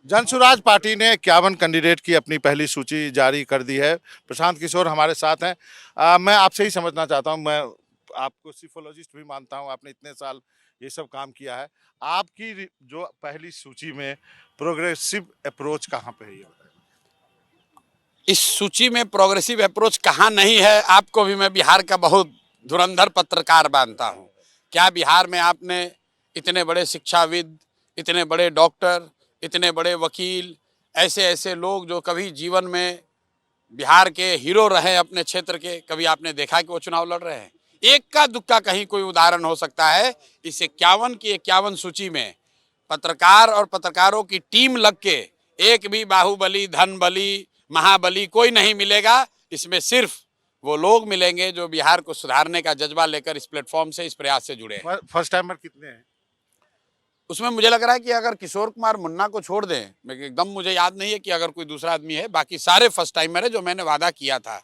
Jan Suraaj party ने 51 candidate की अपनी पहली सूची जारी कर दी है। प्रशांत किशोर हमारे साथ हैं। मैं आपसे ही समझना चाहता हूं, मैं आपको सिफोलॉजिस्ट भी मानता हूं, आपने इतने साल ये सब काम किया है। आपकी जो पहली सूची में प्रोग्रेसिव अप्रोच कहाँ पे है, ये बताएं। इस सूची में प्रोग्रेसिव अप्रोच कहाँ नहीं है, आपको भी मैं बिहार का बहुत धुरंधर पत्रकार मानता हूँ। क्या बिहार में आपने इतने बड़े शिक्षाविद, इतने बड़े डॉक्टर, इतने बड़े वकील, ऐसे ऐसे लोग जो कभी जीवन में बिहार के हीरो रहे अपने क्षेत्र के, कभी आपने देखा कि वो चुनाव लड़ रहे हैं? एक का दुक्का कहीं कोई उदाहरण हो सकता है। इस 51 की 51 सूची में पत्रकार और पत्रकारों की टीम लग के एक भी बाहुबली, धनबली, महाबली कोई नहीं मिलेगा। इसमें सिर्फ वो लोग मिलेंगे जो बिहार को सुधारने का जज्बा लेकर इस प्लेटफॉर्म से, इस प्रयास से जुड़े हैं। फर्स्ट टाइमर कितने हैं उसमें मुझे लग रहा है कि अगर किशोर कुमार मुन्ना को छोड़ दें, एकदम मुझे याद नहीं है कि अगर कोई दूसरा आदमी है, बाकी सारे फर्स्ट टाइमर है। जो मैंने वादा किया था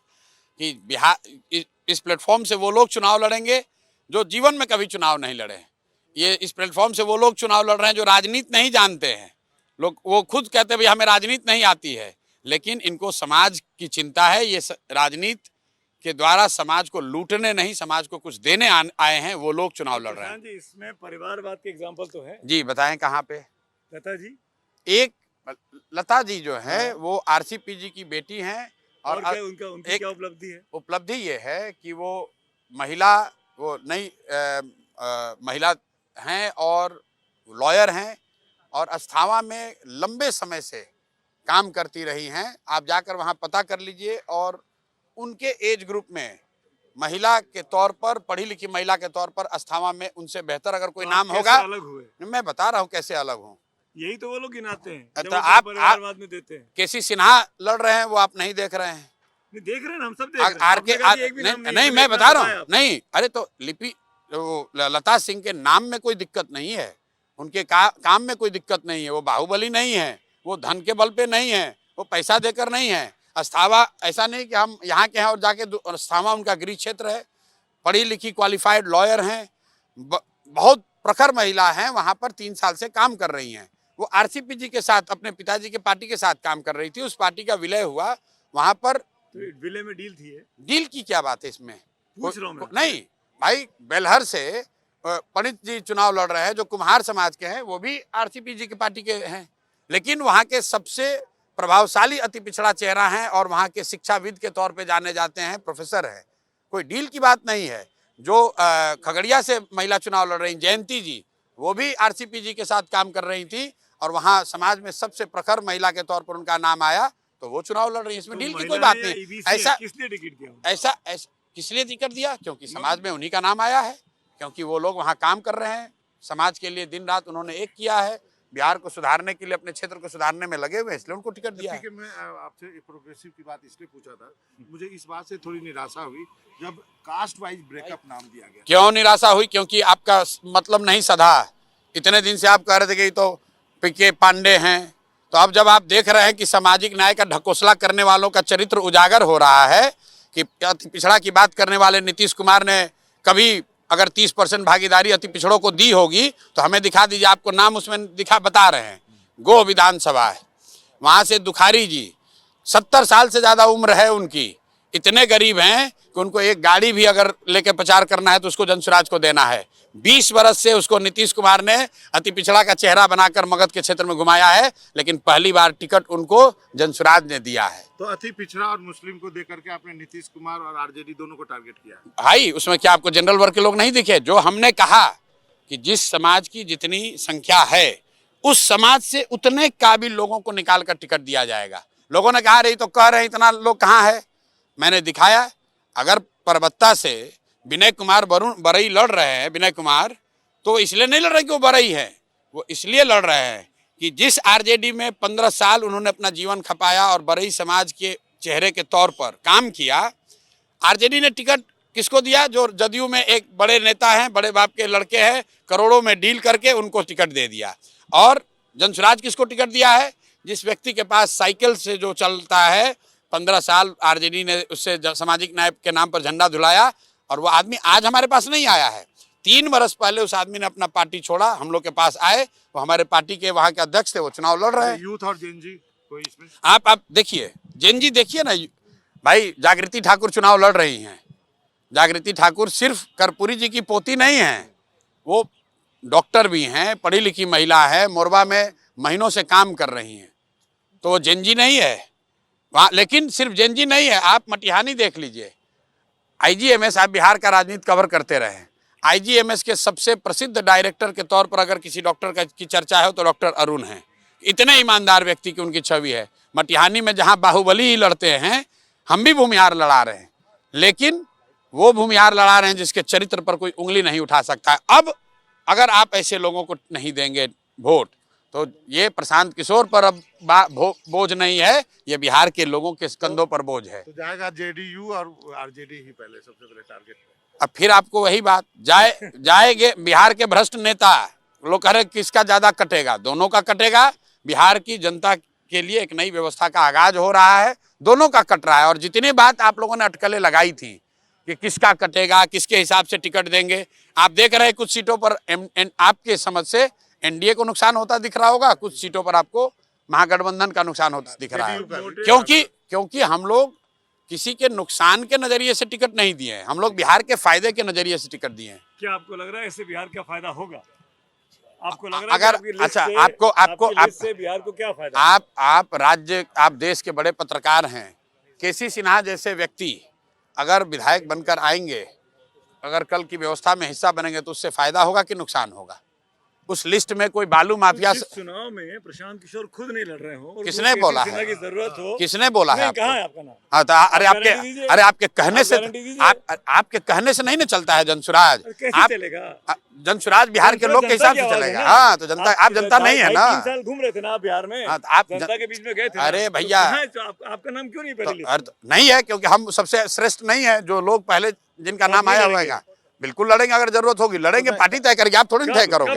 कि बिहार इस प्लेटफॉर्म से वो लोग चुनाव लड़ेंगे जो जीवन में कभी चुनाव नहीं लड़े हैं। ये इस प्लेटफॉर्म से वो लोग चुनाव लड़ रहे हैं जो राजनीति नहीं जानते हैं। लोग वो खुद कहते हैं भाई हमें राजनीति नहीं आती है, लेकिन इनको समाज की चिंता है। ये राजनीति के द्वारा समाज को लूटने नहीं, समाज को कुछ देने आए हैं, वो लोग चुनाव लड़ रहे हैं। जी, इसमें परिवारवाद के एग्जाम्पल तो है। जी बताएं कहाँ पे? लता जी, एक लता जी जो है वो आरसीपीजी की बेटी हैं और क्या उनकी क्या उपलब्धि है? उपलब्धि ये है कि वो महिला, वो नई महिला हैं और लॉयर हैं और अस्थावा में लंबे समय से काम करती रही हैं। आप जाकर वहाँ पता कर लीजिए। और उनके एज ग्रुप में महिला के तौर पर, पढ़ी लिखी महिला के तौर पर अस्थावा में उनसे बेहतर अगर कोई नाम होगा। अलग हुए? मैं बता रहा हूँ कैसे अलग हूँ। यही तो वो लोग गिनाते हैं तो आप परिवारवाद में देते हैं। केसी सिन्हा लड़ रहे हैं, वो आप नहीं देख रहे हैं। नहीं देख रहे हैं, हम सब देख रहे हैं। नहीं मैं बता रहा हूँ। नहीं, अरे तो लिपि लता सिंह के नाम में कोई दिक्कत नहीं है, उनके काम में कोई दिक्कत नहीं है। वो बाहुबली नहीं है, वो धन के बल पे नहीं है, वो पैसा देकर नहीं है। अस्थावा ऐसा नहीं कि हम यहाँ के हैं और जाके अस्थावा उनका गृह क्षेत्र है। पढ़ी लिखी क्वालिफाइड लॉयर हैं, बहुत प्रखर महिला हैं, वहाँ पर 3 साल से काम कर रही हैं। वो आरसीपीजी के साथ, अपने पिताजी के पार्टी के साथ काम कर रही थी। उस पार्टी का विलय हुआ, वहाँ पर तो विलय में डील थी है? डील की क्या बात है इसमें? पूछ रहा हूं मैं। नहीं भाई, बेलहर से पंडित जी चुनाव लड़ रहे हैं जो कुम्हार समाज के हैं, वो भी आरसीपीजी की पार्टी के हैं, लेकिन वहाँ के सबसे प्रभावशाली अति पिछड़ा चेहरा हैं और वहाँ के शिक्षाविद के तौर पे जाने जाते हैं, प्रोफेसर हैं। कोई डील की बात नहीं है। जो खगड़िया से महिला चुनाव लड़ रही जयंती जी, वो भी आरसीपीजी के साथ काम कर रही थी और वहाँ समाज में सबसे प्रखर महिला के तौर पर उनका नाम आया, तो वो चुनाव लड़ रही है। इसमें डील की कोई बात नहीं। ऐसा किसने टिकट दिया? ऐसा किस लिए टिकट दिया? क्योंकि समाज में उन्हीं का नाम आया है, क्योंकि वो लोग वहाँ काम कर रहे हैं, समाज के लिए दिन रात उन्होंने एक किया है, बिहार को सुधारने के लिए, अपने क्षेत्र को सुधारने में लगे हुए, इसलिए उनको टिकट दिया है। मैं आपसे प्रोग्रेसिव की बात इसलिए पूछा था, मुझे इस बात से थोड़ी निराशा हुई जब कास्ट वाइज ब्रेकअप नाम दिया गया। क्यों निराशा हुई? क्योंकि आपका मतलब नहीं सधा। इतने दिन से आप कह रहे थे कि तो पीके पांडे हैं, तो अब जब आप देख रहे हैं कि सामाजिक न्याय का ढकोसला करने वालों का चरित्र उजागर हो रहा है, कि अति पिछड़ा की बात करने वाले नीतीश कुमार ने कभी अगर 30% भागीदारी अति पिछड़ों को दी होगी तो हमें दिखा दीजिए। आपको नाम उसमें बता रहे हैं। गो विधानसभा है, वहाँ से दुखारी जी, 70 साल से ज़्यादा उम्र है उनकी, इतने गरीब हैं कि उनको एक गाड़ी भी अगर लेके प्रचार करना है तो उसको जनसुराज को देना है। 20 वर्ष से उसको नीतीश कुमार ने अति पिछड़ा का चेहरा बनाकर मगध के क्षेत्र में घुमाया है, लेकिन पहली बार टिकट उनको जनसुराज ने दिया है। तो अति पिछड़ा और मुस्लिम को देकर के आपने नीतीश कुमार और आरजेडी दोनों को टारगेट किया है। भाई उसमें क्या आपको जनरल वर्ग के लोग नहीं दिखे? जो हमने कहा कि जिस समाज की जितनी संख्या है उस समाज से उतने काबिल लोगों को निकाल कर टिकट दिया जाएगा। लोगों ने कहा रही तो कह रहे इतना लोग कहाँ है? मैंने दिखाया। अगर परबत्ता से विनय कुमार बरई लड़ रहे हैं, विनय कुमार, तो इसलिए नहीं लड़ रहे कि वो बरई है, वो इसलिए लड़ रहे हैं कि जिस आरजेडी में 15 साल उन्होंने अपना जीवन खपाया और बरई समाज के चेहरे के तौर पर काम किया, आरजेडी ने टिकट किसको दिया? जो जदयू में एक बड़े नेता हैं, बड़े बाप के लड़के हैं, करोड़ों में डील करके उनको टिकट दे दिया। और जनसुराज किसको टिकट दिया है? जिस व्यक्ति के पास साइकिल से जो चलता है, 15 साल आरजेडी ने उससे सामाजिक न्याय के नाम पर झंडा धुलाया और वो आदमी आज हमारे पास नहीं आया है। 3 वर्ष पहले उस आदमी ने अपना पार्टी छोड़ा, हम लोग के पास आए, वो हमारे पार्टी के वहां के अध्यक्ष थे, वो चुनाव लड़ रहे हैं। यूथ और जेनजी कोई इसमें आप देखिए, जेनजी देखिए ना भाई, जागृति ठाकुर चुनाव लड़ रही हैं। जागृति ठाकुर सिर्फ कर्पूरी जी की पोती नहीं है, वो डॉक्टर भी हैं, पढ़ी लिखी महिला है, मोरबा में महीनों से काम कर रही हैं, तो वो जेनजी नहीं है वहाँ। लेकिन सिर्फ जेनजी नहीं है, आप मटिहानी देख लीजिए, आईजीएमएस, आप बिहार का राजनीति कवर करते रहे, आईजीएमएस के सबसे प्रसिद्ध डायरेक्टर के तौर पर अगर किसी डॉक्टर की चर्चा है तो डॉक्टर अरुण हैं। इतने ईमानदार व्यक्ति की उनकी छवि है। मटिहानी में जहां बाहुबली ही लड़ते हैं, हम भी भूमिहार लड़ा रहे हैं, लेकिन वो भूमिहार लड़ा रहे हैं जिसके चरित्र पर कोई उंगली नहीं उठा सकता है। अब अगर आप ऐसे लोगों को नहीं देंगे वोट, तो ये प्रशांत किशोर पर अब बोझ नहीं है, ये बिहार के लोगों के कंधों पर बोझ है। तो जाएगा जेडीयू और आरजेडी ही पहले सबसे पहले टारगेट। अब फिर आपको वही बात जाएंगे बिहार के भ्रष्ट नेता लोग कह रहे किसका ज्यादा कटेगा, दोनों का कटेगा। बिहार की जनता के लिए एक नई व्यवस्था का आगाज हो रहा है, दोनों का कट रहा है। और जितनी बात आप लोगों ने अटकलें लगाई थी कि किसका कटेगा, किसके हिसाब से टिकट देंगे, आप देख रहे हैं कुछ सीटों पर आपके समझ से एनडीए को नुकसान होता दिख रहा होगा, कुछ सीटों पर आपको महागठबंधन का नुकसान होता दिख रहा है। क्योंकि हम लोग किसी के नुकसान के नजरिए से टिकट नहीं दिए हैं, हम लोग बिहार के फायदे के नजरिए से टिकट दिए हैं। क्या आपको लग रहा है इससे बिहार का फायदा होगा? आपको लग रहा है अगर कि अच्छा आपको से बिहार को क्या फायदा? आप देश के बड़े पत्रकार हैं, केसी सिन्हा जैसे व्यक्ति अगर विधायक बनकर आएंगे, अगर कल की व्यवस्था में हिस्सा बनेंगे, तो उससे फायदा होगा कि नुकसान होगा? उस लिस्ट में कोई बालू माफिया चुनाव में प्रशांत किशोर खुद नहीं लड़ रहे हो, किसने बोला है? की जरूरत हो, किसने बोला है? कहाँ है आपका नाम? हाँ, तो अरे आपके कहने से आपके कहने से नहीं ना चलता है जनसुराज। कैसे चलेगा? जनसुराज बिहार के लोग के हिसाब से चलेगा। हाँ, तो जनता, आप जनता नहीं है ना। 3 साल घूम रहे थे ना आप बिहार में, आप जनता के बीच में गए थे। अरे भैया, आपका नाम क्यों नहीं पहले? नहीं है, क्योंकि हम सबसे श्रेष्ठ नहीं है, जो लोग पहले जिनका नाम आया होगा बिल्कुल लड़ेंगे, अगर जरूरत होगी लड़ेंगे, पार्टी तय करेगी, आप थोड़ी तय करोगे।